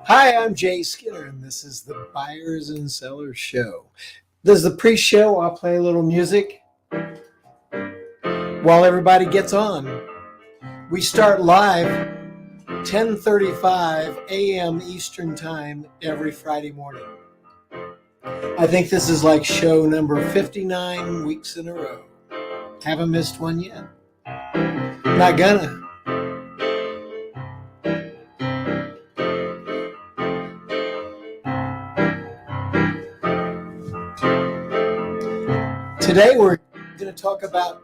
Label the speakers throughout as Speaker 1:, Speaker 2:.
Speaker 1: Hi, I'm Jay Skinner, and this is the Buyers and Sellers Show. This is the pre-show. I'll play a little music while everybody gets on. We start live 10:35 a.m. Eastern Time every Friday morning. I think this is like show number 59 weeks in a row. Haven't missed one yet. Not gonna. Today we're going to talk about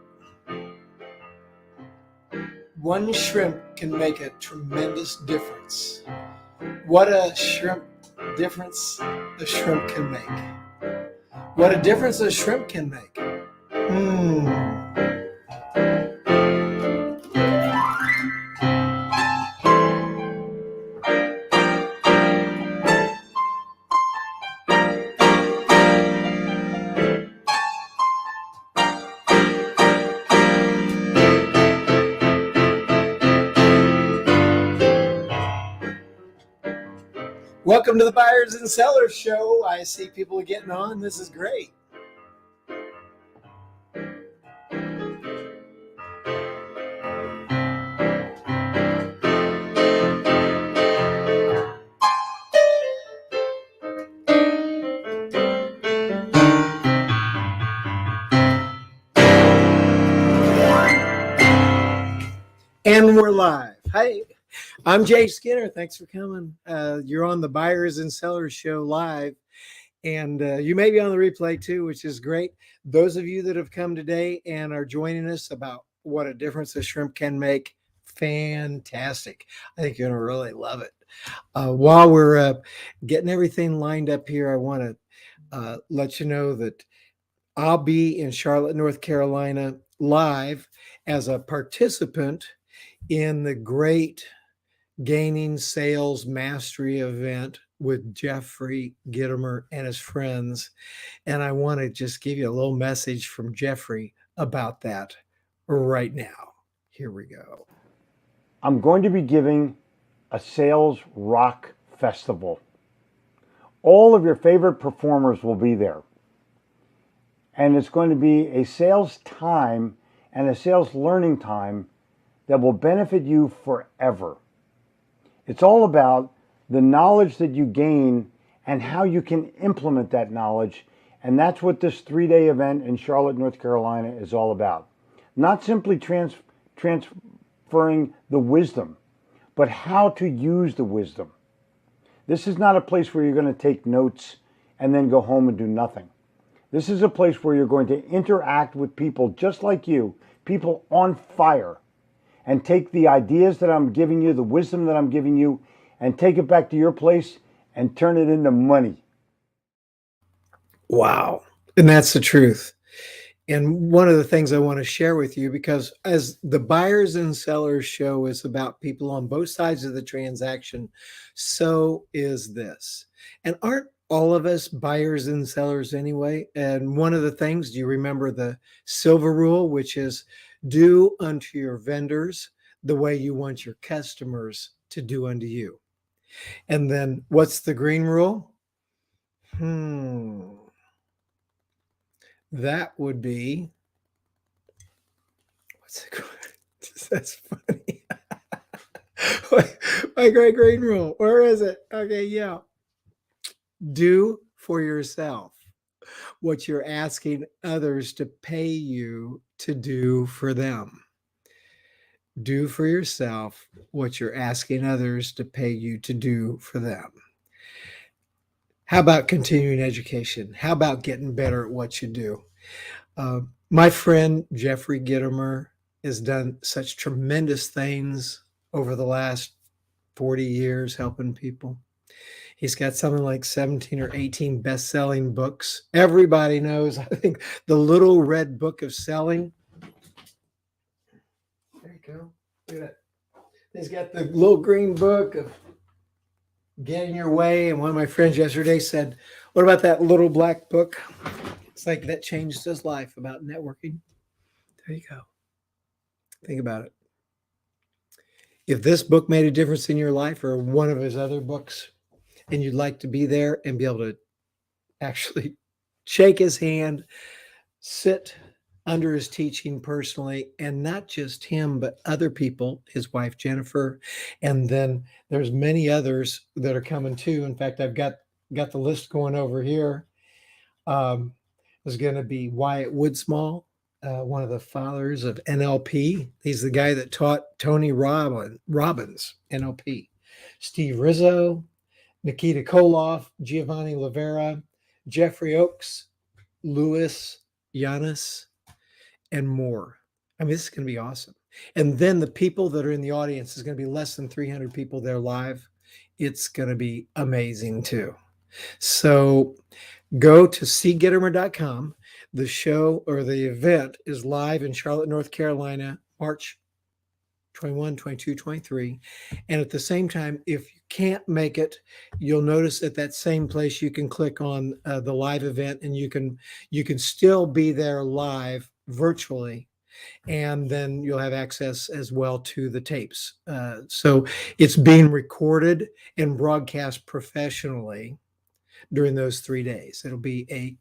Speaker 1: one shrimp can make a tremendous difference. What a shrimp difference a shrimp can make. What a difference a shrimp can make. Welcome to the Buyers and Sellers Show. I see people getting on. This is great. And we're live. Hi, I'm Jay Skinner. Thanks for coming. You're on the Buyers and Sellers Show live, and you may be on the replay too, which is great. Those of you that have come today and are joining us about what a difference a shrimp can make, fantastic. I think you're going to really love it. While we're getting everything lined up here, I want to let you know that I'll be in Charlotte, North Carolina live as a participant in the great Gaining Sales Mastery event with Jeffrey Gittimer and his friends. And I want to just give you a little message from Jeffrey about that right now. Here we go.
Speaker 2: I'm going to be giving a sales rock festival. All of your favorite performers will be there. And it's going to be a sales time and a sales learning time that will benefit you forever. It's all about the knowledge that you gain and how you can implement that knowledge. And that's what this 3-day event in Charlotte, North Carolina is all about. Not simply transferring the wisdom, but how to use the wisdom. This is not a place where you're going to take notes and then go home and do nothing. This is a place where you're going to interact with people just like you, people on fire, and take the ideas that I'm giving you, the wisdom that I'm giving you, and take it back to your place and turn it into money.
Speaker 1: Wow. And that's the truth. And one of the things I want to share with you, because as the Buyers and Sellers Show is about people on both sides of the transaction, so is this. And aren't all of us buyers and sellers anyway? And one of the things, do you remember the silver rule, which is do unto your vendors the way you want your customers to do unto you? And then what's the green rule? That would be, what's it called? That's funny. My great green rule. Where is it? Okay, yeah. Do for yourself what you're asking others to pay you to do for them. Do for yourself what you're asking others to pay you to do for them. How about continuing education? How about getting better at what you do? My friend Jeffrey Gittimer has done such tremendous things over the last 40 years helping people. He's got something like 17 or 18 best-selling books. Everybody knows, I think, the Little Red Book of Selling. There you go. Look at that. He's got the little green book of Getting Your Way. And one of my friends yesterday said, what about that little black book? It's like that changed his life about networking. There you go. Think about it. If this book made a difference in your life or one of his other books, and you'd like to be there and be able to actually shake his hand, sit under his teaching personally, and not just him, but other people, his wife Jennifer, and then there's many others that are coming too. In fact, I've got the list going over here. There's going to be Wyatt Woodsmall, one of the fathers of NLP. He's the guy that taught Tony Robbins NLP. Steve Rizzo, Nikita Koloff, Giovanni Rivera, Jeffrey Oakes, Louis Yanis, and more. I mean, this is going to be awesome. And then the people that are in the audience is going to be less than 300 people there live. It's going to be amazing too. So go to cgettermer.com. The show or the event is live in Charlotte, North Carolina, March 21, 22, 23. And at the same time, if you can't make it, you'll notice at that same place you can click on the live event, and you can still be there live virtually, and then you'll have access as well to the tapes. So it's being recorded and broadcast professionally during those 3 days. It'll be a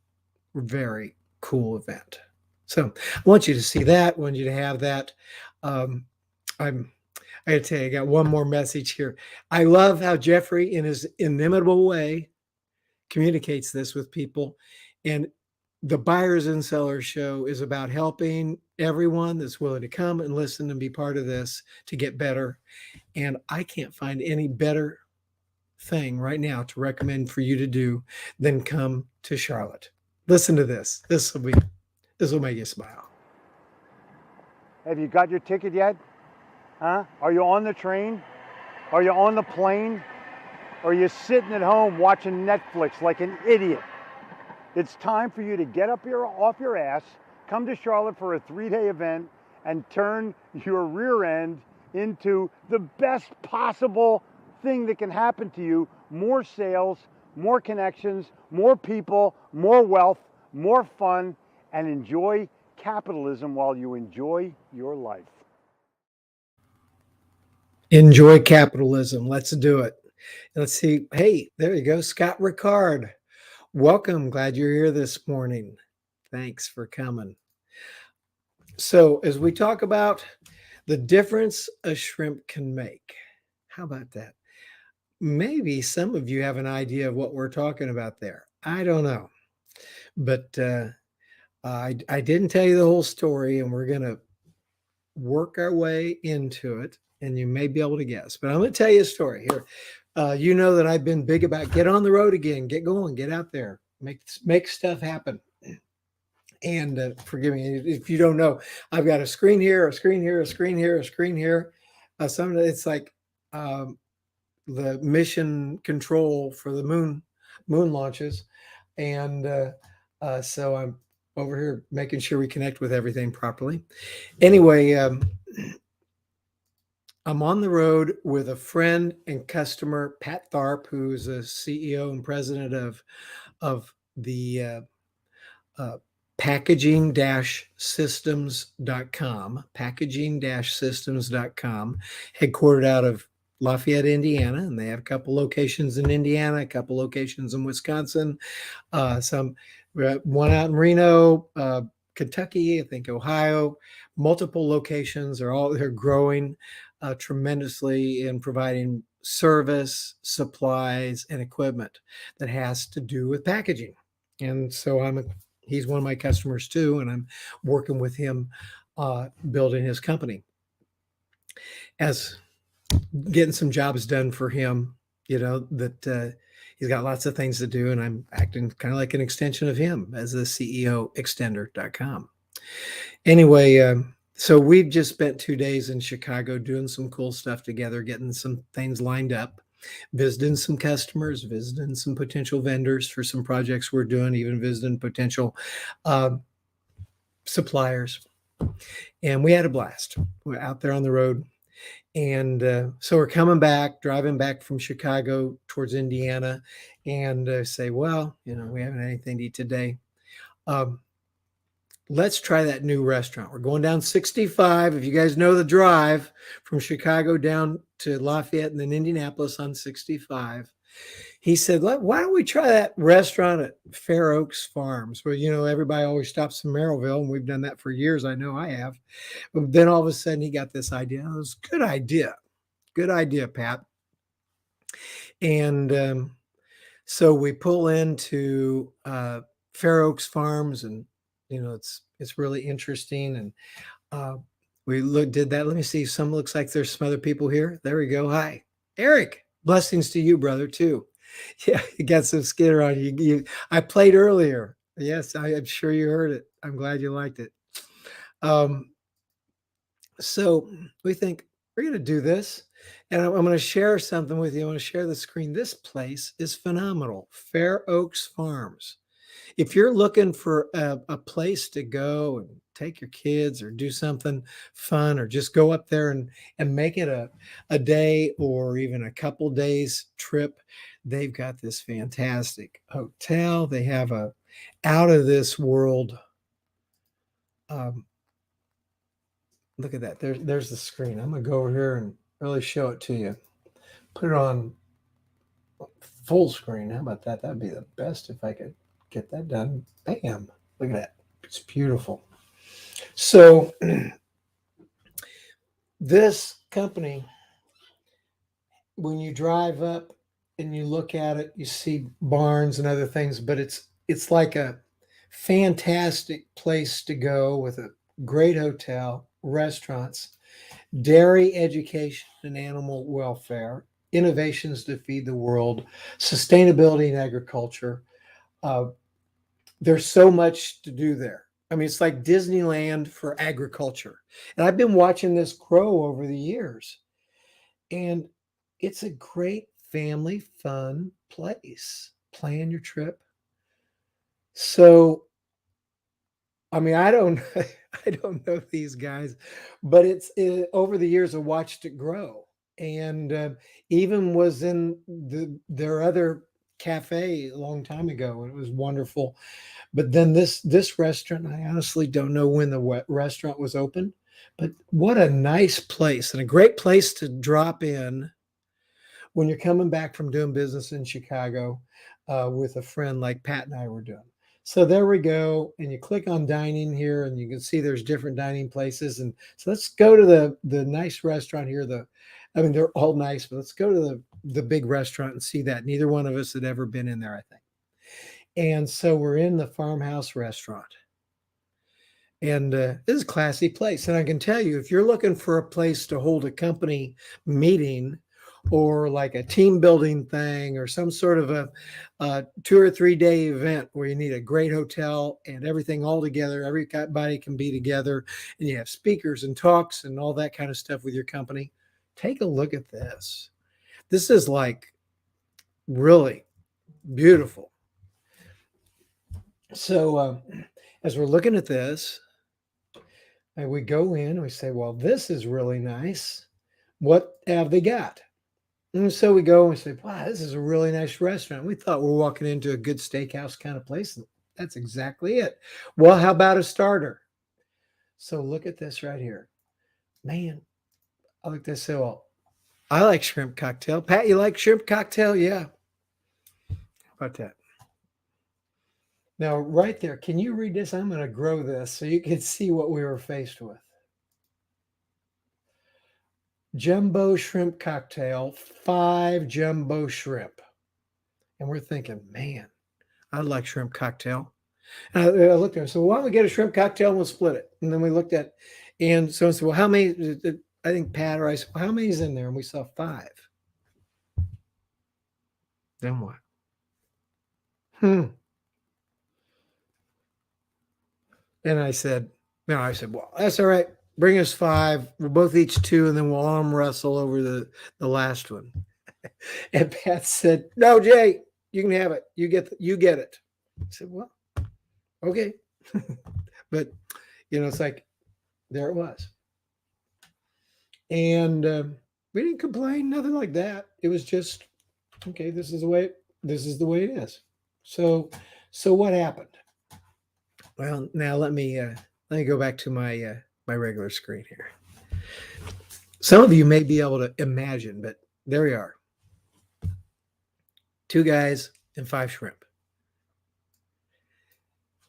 Speaker 1: very cool event. So I want you to see that. I want you to have that. I gotta tell you, I got one more message here. I love how Jeffrey, in his inimitable way, communicates this with people. And the Buyers and Sellers Show is about helping everyone that's willing to come and listen and be part of this to get better. And I can't find any better thing right now to recommend for you to do than come to Charlotte. Listen to this. This will make you smile.
Speaker 2: Have you got your ticket yet? Huh? Are you on the train? Are you on the plane? Or are you sitting at home watching Netflix like an idiot? It's time for you to get up off your ass, come to Charlotte for a 3-day event, and turn your rear end into the best possible thing that can happen to you. More sales, more connections, more people, more wealth, more fun, and enjoy capitalism while you enjoy your life.
Speaker 1: Enjoy capitalism. Let's do it. Let's see. Hey, there you go. Scott Ricard. Welcome. Glad you're here this morning. Thanks for coming. So as we talk about the difference a shrimp can make, how about that? Maybe some of you have an idea of what we're talking about there. I don't know. But I didn't tell you the whole story, and we're going to work our way into it, and you may be able to guess. But I'm going to tell you a story here. You know that I've been big about get on the road again, get going, get out there, make stuff happen. And forgive me if you don't know, I've got a screen here, a screen here, a screen here, a screen here. It's like the mission control for the moon launches, and so I'm over here making sure we connect with everything properly. Anyway, I'm on the road with a friend and customer, Pat Tharp, who is a CEO and president of the packaging-systems.com, packaging-systems.com, headquartered out of Lafayette, Indiana, and they have a couple locations in Indiana, a couple locations in Wisconsin, one out in Reno, Kentucky, I think Ohio, multiple locations. They're growing tremendously in providing service, supplies, and equipment that has to do with packaging. And so he's one of my customers too, and I'm working with him building his company, as getting some jobs done for him, that he's got lots of things to do, and I'm acting kind of like an extension of him as the CEO extender.com. Anyway, so we've just spent 2 days in Chicago doing some cool stuff together, getting some things lined up, visiting some customers, visiting some potential vendors for some projects we're doing, even visiting potential suppliers. And we had a blast. We're out there on the road. And so we're driving back from Chicago towards Indiana, and say, well, we haven't had anything to eat today. Let's try that new restaurant. We're going down 65. If you guys know the drive from Chicago down to Lafayette and then Indianapolis on 65, he said, why don't we try that restaurant at Fair Oaks Farms where, everybody always stops in Merrillville, and we've done that for years. I know I have. But then all of a sudden he got this idea. It was a good idea. Good idea, Pat. And so we pull into Fair Oaks Farms, and it's really interesting. And we did that. Let me see. Some looks like there's some other people here. There we go. Hi, Eric. Blessings to you, brother, too. Yeah, you got some Skinner on you. I played earlier. Yes, I'm sure you heard it. I'm glad you liked it. So we think we're going to do this, and I'm going to share something with you. I want to share the screen. This place is phenomenal. Fair Oaks Farms. If you're looking for a place to go and take your kids or do something fun, or just go up there and make it a day or even a couple days trip, they've got this fantastic hotel. They have a out of this world. Look at that. There's the screen. I'm going to go over here and really show it to you. Put it on full screen. How about that? That'd be the best if I could get that done. Bam. Look at that. It's beautiful. So this company, when you drive up and you look at it, you see barns and other things, but it's like a fantastic place to go with a great hotel, restaurants, dairy education and animal welfare, innovations to feed the world, sustainability in agriculture. There's so much to do there. I mean, it's like Disneyland for agriculture. And I've been watching this grow over the years. And it's a great family fun place. Plan your trip. So, I mean, I don't know these guys, but over the years I watched it grow, and even was in their other cafe a long time ago. It was wonderful. But then this restaurant, I honestly don't know when the restaurant was open, but what a nice place and a great place to drop in when you're coming back from doing business in Chicago with a friend like Pat and I were doing. So there we go. And you click on dining here, and you can see there's different dining places. And so let's go to the nice restaurant here. I mean, they're all nice, but let's go to the big restaurant and see that. Neither one of us had ever been in there, I think. And so we're in the Farmhouse Restaurant. And this is a classy place. And I can tell you, if you're looking for a place to hold a company meeting or like a team building thing or some sort of a 2 or 3 day event where you need a great hotel and everything all together, everybody can be together, and you have speakers and talks and all that kind of stuff with your company, take a look at this. This is like really beautiful. So as we're looking at this, and we go in and we say, well, this is really nice. What have they got? And so we go and we say, wow, this is a really nice restaurant. We thought we were walking into a good steakhouse kind of place. That's exactly it. Well, how about a starter? So look at this right here. Man, I looked at this. So, well, I like shrimp cocktail. Pat, you like shrimp cocktail? Yeah. How about that? Now, right there, can you read this? I'm going to grow this so you can see what we were faced with. Jumbo shrimp cocktail, 5 jumbo shrimp. And we're thinking, man, I like shrimp cocktail. And I looked at her and said, well, why don't we get a shrimp cocktail and we'll split it? And then we looked at, and so I said, well, how many? I think Pat or I said, well, how many's in there? And we saw 5. Then what? And I said, well, that's all right. Bring us 5. We'll both each 2, and then we'll arm wrestle over the last one. And Pat said, no, Jay, you can have it. You get it. I said, well, okay. But, it's like, there it was. And we didn't complain, nothing like that. It was just, okay, this is the way it is. So what happened? Well, now let me go back to my my regular screen here. Some of you may be able to imagine, but there we are. 2 guys and 5 shrimp.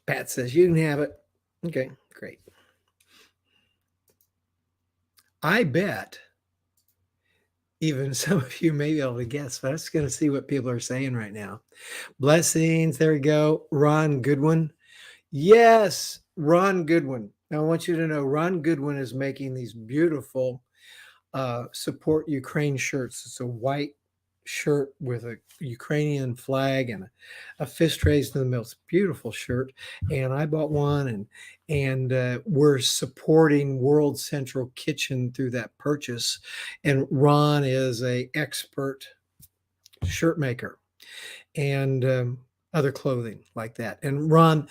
Speaker 1: Pat says, you can have it. Okay, great. I bet even some of you may be able to guess, but I'm just going to see what people are saying right now. Blessings. There we go. Ron Goodwin. Yes, Ron Goodwin. Now, I want you to know Ron Goodwin is making these beautiful Support Ukraine shirts. It's a white shirt with a Ukrainian flag and a fist raised in the middle. It's a beautiful shirt, and I bought one, and we're supporting World Central Kitchen through that purchase. And Ron is a expert shirt maker and other clothing like that. And Ron,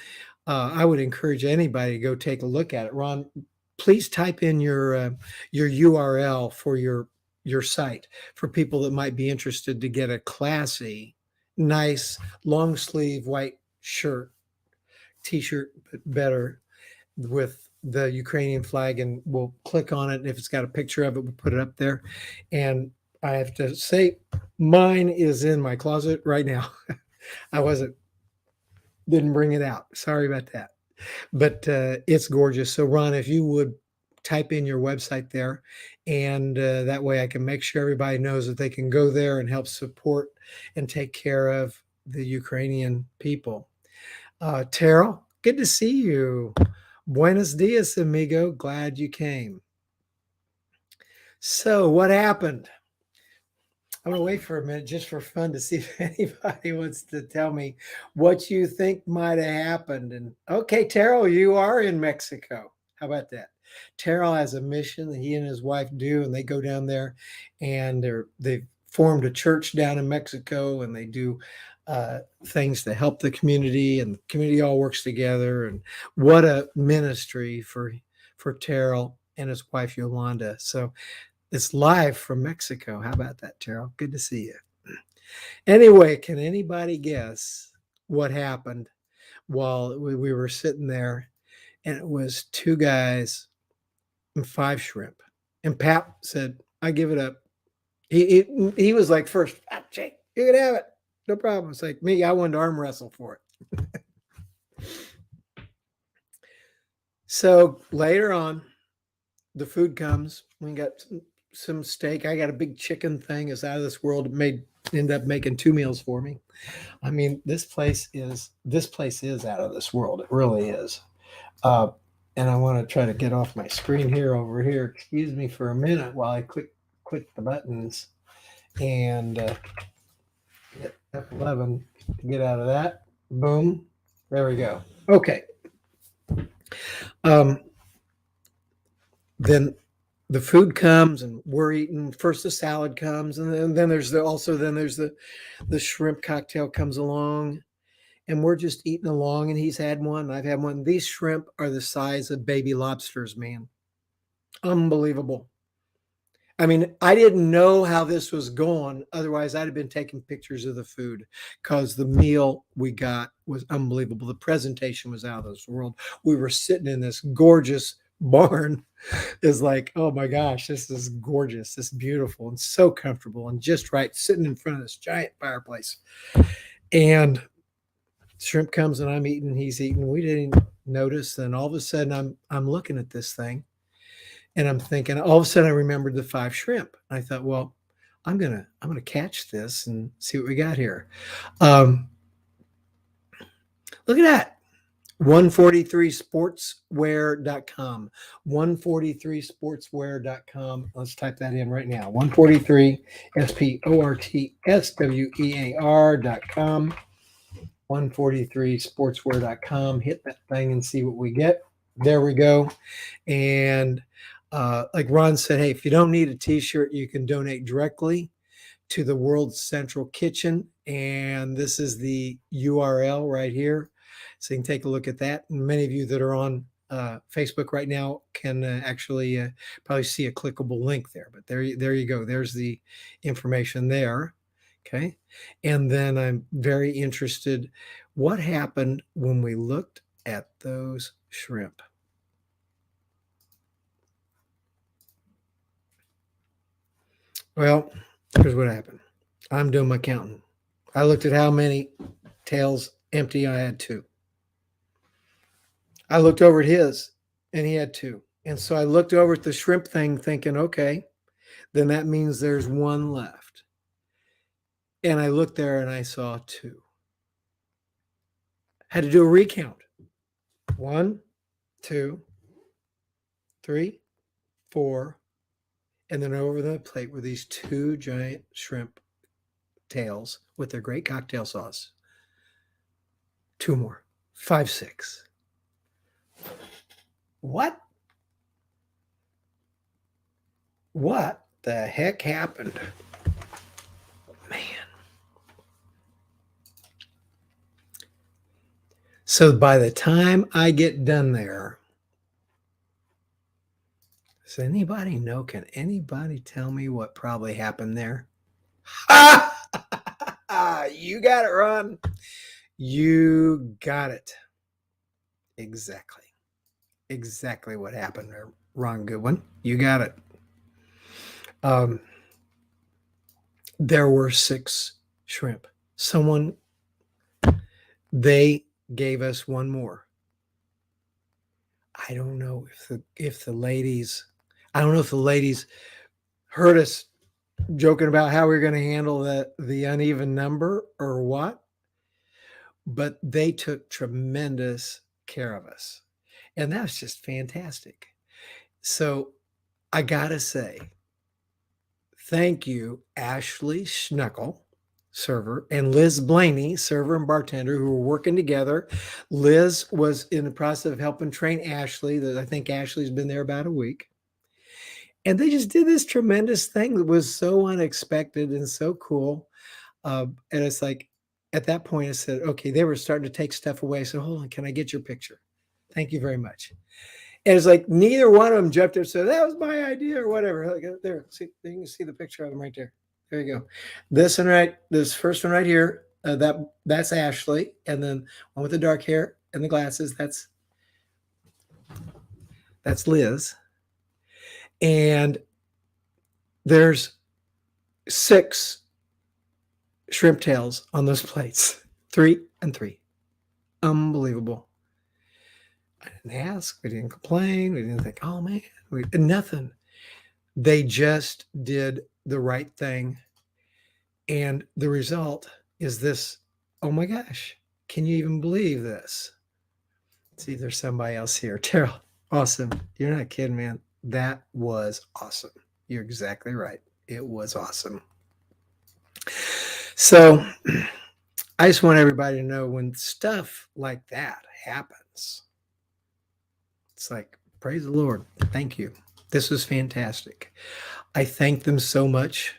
Speaker 1: I would encourage anybody to go take a look at it. Ron, please type in your URL for your site for people that might be interested to get a classy, nice long sleeve white shirt, t-shirt, but better with the Ukrainian flag, and we'll click on it. And if it's got a picture of it, we'll put it up there. And I have to say, mine is in my closet right now. I didn't bring it out. Sorry about that. But it's gorgeous. So Ron, if you would type in your website there, and that way I can make sure everybody knows that they can go there and help support and take care of the Ukrainian people. Terrell, good to see you. Buenos dias, amigo. Glad you came. So what happened? I'm gonna wait for a minute just for fun to see if anybody wants to tell me what you think might have happened. And okay, Terrell, you are in Mexico. How about that? Terrell has a mission that he and his wife do, and they go down there, and they've formed a church down in Mexico, and they do things to help the community, and the community all works together. And what a ministry for Terrell and his wife Yolanda. So it's live from Mexico. How about that, Terrell? Good to see you. Anyway, can anybody guess what happened while we were sitting there? And it was 2 guys and 5 shrimp. And Pat said, I give it up. He was like, first, Jake, you can have it. No problem. It's like me, I wanted to arm wrestle for it. So later on, the food comes. We got some steak. I got a big chicken thing. It's out of this world. It end up making 2 meals for me. I mean, this place is out of this world. It really is. And I want to try to get off my screen here over here. Excuse me for a minute while I click the buttons and hit F11 to get out of that. Boom. There we go. Okay. Then the food comes and we're eating. First the salad comes, and then there's the shrimp cocktail comes along, and we're just eating along. And he's had one, and I've had one. These shrimp are the size of baby lobsters, man. Unbelievable. I mean, I didn't know how this was going. Otherwise, I'd have been taking pictures of the food, because the meal we got was unbelievable. The presentation was out of this world. We were sitting in this gorgeous barn. Is like, oh my gosh, this is gorgeous. This is beautiful and so comfortable and just right, sitting in front of this giant fireplace. And shrimp comes and I'm eating, he's eating. We didn't notice. Then all of a sudden I'm looking at this thing and I'm thinking, all of a sudden I remembered the 5 shrimp. I thought, well, I'm gonna catch this and see what we got here. Look at that. 143sportswear.com. 143sportswear.com. Let's type that in right now. 143 sportswear.com. 143sportswear.com. Hit that thing and see what we get. There we go. And like Ron said, hey, if you don't need a t-shirt, you can donate directly to the World Central Kitchen. And this is the URL right here. So you can take a look at that. And many of you that are on Facebook right now can actually probably see a clickable link there. But there you go. There's the information there. Okay. And then I'm very interested, what happened when we looked at those shrimp? Well, here's what happened. I'm doing my counting. I looked at how many tails empty. I had two. I looked over at his and he had two. And so I looked over at the shrimp thing thinking, okay, then that means there's one left. And I looked there and I saw two. Had to do a recount. 1, 2, 3, 4. And then over the plate were these two giant shrimp tails with their great cocktail sauce. Two more. 5, 6. What? What the heck happened? Man. So by the time I get done there, does anybody know? Can anybody tell me what probably happened there? You got it, Ron. You got it. Exactly. Exactly what happened there, Ron Goodwin. You got it. There were 6 shrimp. They gave us one more. I don't know if the ladies heard us joking about how we are going to handle the uneven number or what, but they took tremendous care of us. And that's just fantastic. So I got to say, thank you, Ashley Schnuckle, server, and Liz Blaney, server and bartender, who were working together. Liz was in the process of helping train Ashley. I think Ashley's been there about a week. And they just did this tremendous thing that was so unexpected and so cool. And it's like, at that point, I said, okay, they were starting to take stuff away. I said, hold on, can I get your picture? Thank you very much. And it's like neither one of them jumped up and said, that was my idea or whatever. Like, there, see, you can see the picture of them right there. There you go. This first one right here, that's Ashley. And then one with the dark hair and the glasses, that's Liz. And there's 6 shrimp tails on those plates. 3 and 3. Unbelievable. I didn't ask. We didn't complain. We didn't think, oh man, nothing. They just did the right thing. And the result is this. Oh my gosh. Can you even believe this? See, there's somebody else here. Terrell, awesome. You're not kidding, man. That was awesome. You're exactly right. It was awesome. So I just want everybody to know when stuff like that happens, it's like, praise the Lord. Thank you. This was fantastic. I thank them so much.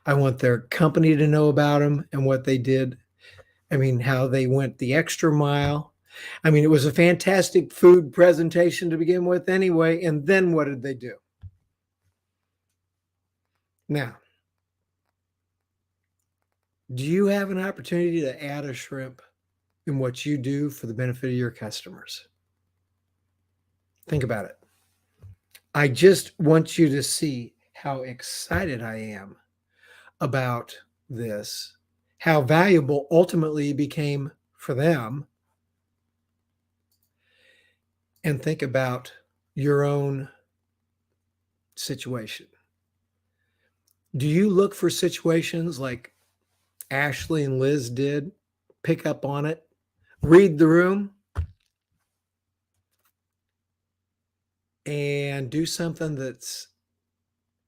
Speaker 1: I want their company to know about them and what they did. I mean, how they went the extra mile. I mean, it was a fantastic food presentation to begin with anyway. And then what did they do? Now, do you have an opportunity to add a shrimp in what you do for the benefit of your customers? Think about it. I just want you to see how excited I am about this, how valuable ultimately became for them. And think about your own situation. Do you look for situations like Ashley and Liz did, pick up on it, read the room, and do something that's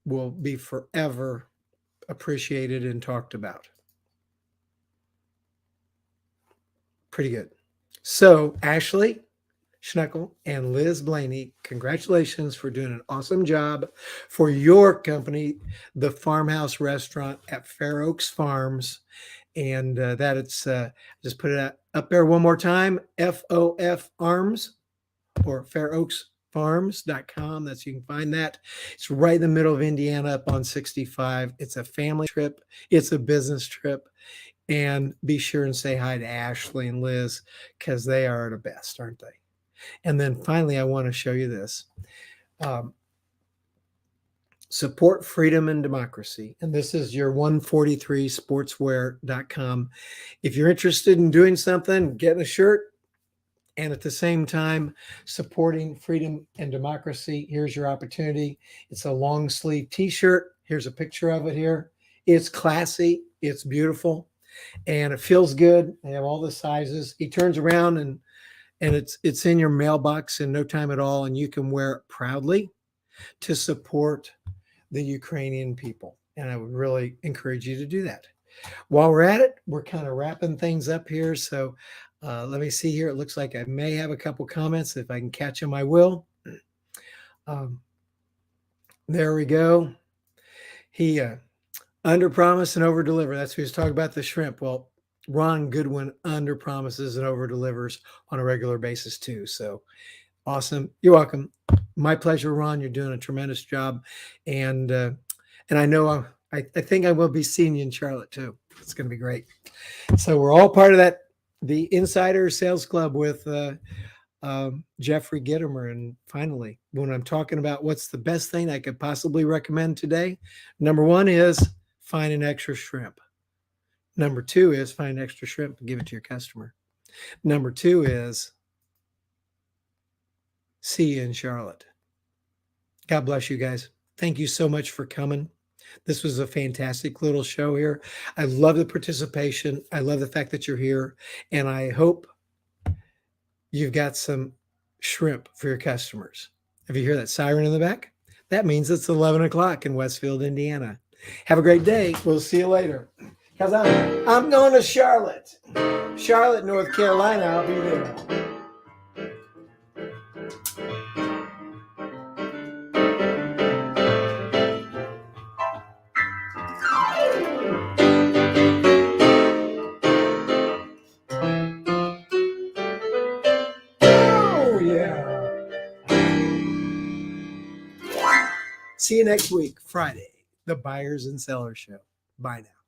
Speaker 1: will be forever appreciated and talked about? Pretty good. So, Ashley Schnuckle and Liz Blaney, congratulations for doing an awesome job for your company, the Farmhouse Restaurant at Fair Oaks Farms. And that it's just put it up there one more time, FOF Arms or fairoaksfarms.com. That's you can find that. It's right in the middle of Indiana up on 65. It's a family trip. It's a business trip. And be sure and say hi to Ashley and Liz because they are the best, aren't they? And then finally, I want to show you this. support freedom and democracy. And this is your 143sportswear.com. If you're interested in doing something, getting a shirt, and at the same time supporting freedom and democracy, here's your opportunity. It's a long sleeve t-shirt. Here's a picture of it here. It's classy, it's beautiful, and it feels good. They have all the sizes. He turns around and it's in your mailbox in no time at all, and you can wear it proudly to support the Ukrainian people. And I would really encourage you to do that. While we're at it, we're kind of wrapping things up here. So let me see here. It looks like I may have a couple comments. If I can catch them, I will. There we go. He under promise and over deliver. That's what he was talking about, the shrimp. Well, Ron Goodwin under promises and over delivers on a regular basis too. So awesome. You're welcome. My pleasure, Ron. You're doing a tremendous job. And I know I think I will be seeing you in Charlotte too. It's going to be great. So we're all part of that, the Insider Sales Club with Jeffrey Gittimer. And finally, when I'm talking about what's the best thing I could possibly recommend today, number one is find an extra shrimp. Number two is find an extra shrimp and give it to your customer. Number two is see you in Charlotte. God bless you guys. Thank you so much for coming. This was a fantastic little show here. I love the participation. I love the fact that you're here. And I hope you've got some shrimp for your customers. If you hear that siren in the back, that means it's 11 o'clock in Westfield, Indiana. Have a great day. We'll see you later. Because I'm going to Charlotte, North Carolina. I'll be there. See you next week, Friday, the Buyers and Sellers Show. Bye now.